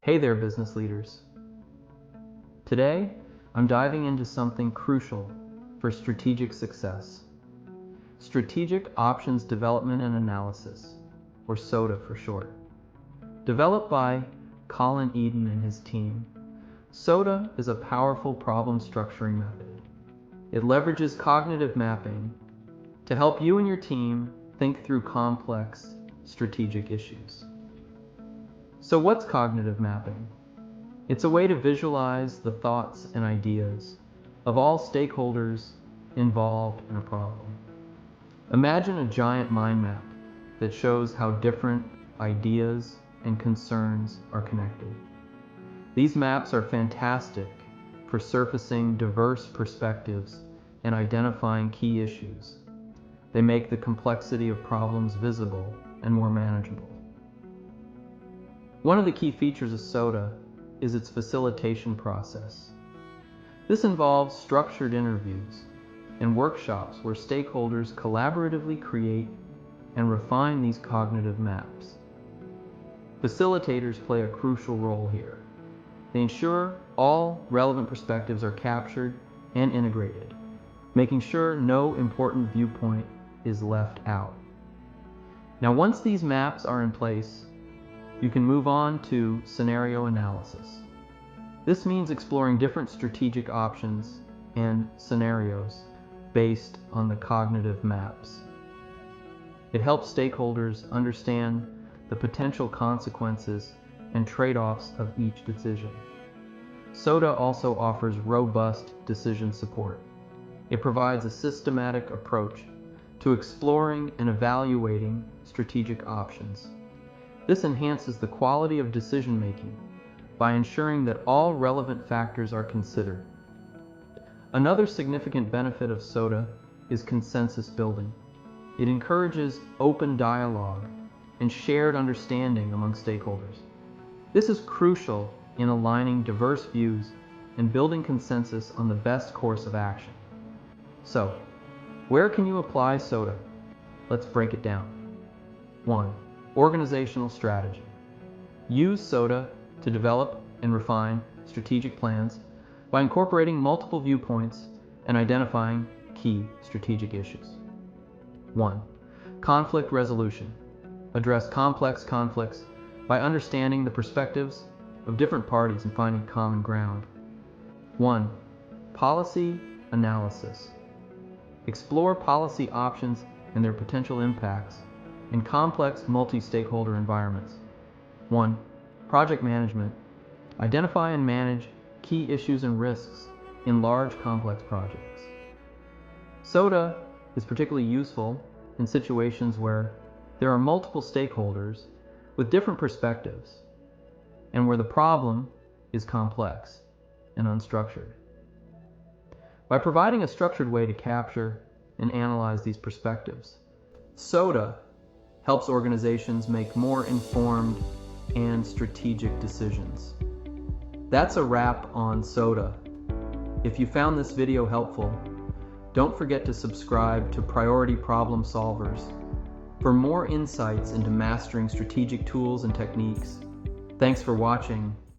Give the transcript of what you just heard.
Hey there, business leaders. Today, I'm diving into something crucial for strategic success. Strategic Options Development and Analysis, or SOTA for short. Developed by Colin Eden and his team, SOTA is a powerful problem structuring method. It leverages cognitive mapping to help you and your team think through complex strategic issues. So what's cognitive mapping? It's a way to visualize the thoughts and ideas of all stakeholders involved in a problem. Imagine a giant mind map that shows how different ideas and concerns are connected. These maps are fantastic for surfacing diverse perspectives and identifying key issues. They make the complexity of problems visible and more manageable. One of the key features of SOTA is its facilitation process. This involves structured interviews and workshops where stakeholders collaboratively create and refine these cognitive maps. Facilitators play a crucial role here. They ensure all relevant perspectives are captured and integrated, making sure no important viewpoint is left out. Now, once these maps are in place, you can move on to scenario analysis. This means exploring different strategic options and scenarios based on the cognitive maps. It helps stakeholders understand the potential consequences and trade-offs of each decision. SOTA also offers robust decision support. It provides a systematic approach to exploring and evaluating strategic options. This enhances the quality of decision-making by ensuring that all relevant factors are considered. Another significant benefit of SOTA is consensus building. It encourages open dialogue and shared understanding among stakeholders. This is crucial in aligning diverse views and building consensus on the best course of action. So, where can you apply SOTA? Let's break it down. 1. Organizational strategy. Use SOTA to develop and refine strategic plans by incorporating multiple viewpoints and identifying key strategic issues. 1. Conflict resolution. Address complex conflicts by understanding the perspectives of different parties and finding common ground. 1. Policy analysis. Explore policy options and their potential impacts in complex multi-stakeholder environments. 1. Project management. Identify and manage key issues and risks in large complex projects. SOTA is particularly useful in situations where there are multiple stakeholders with different perspectives and where the problem is complex and unstructured. By providing a structured way to capture and analyze these perspectives, SOTA helps organizations make more informed and strategic decisions. That's a wrap on SOTA. If you found this video helpful, don't forget to subscribe to Priority Problem Solvers for more insights into mastering strategic tools and techniques. Thanks for watching.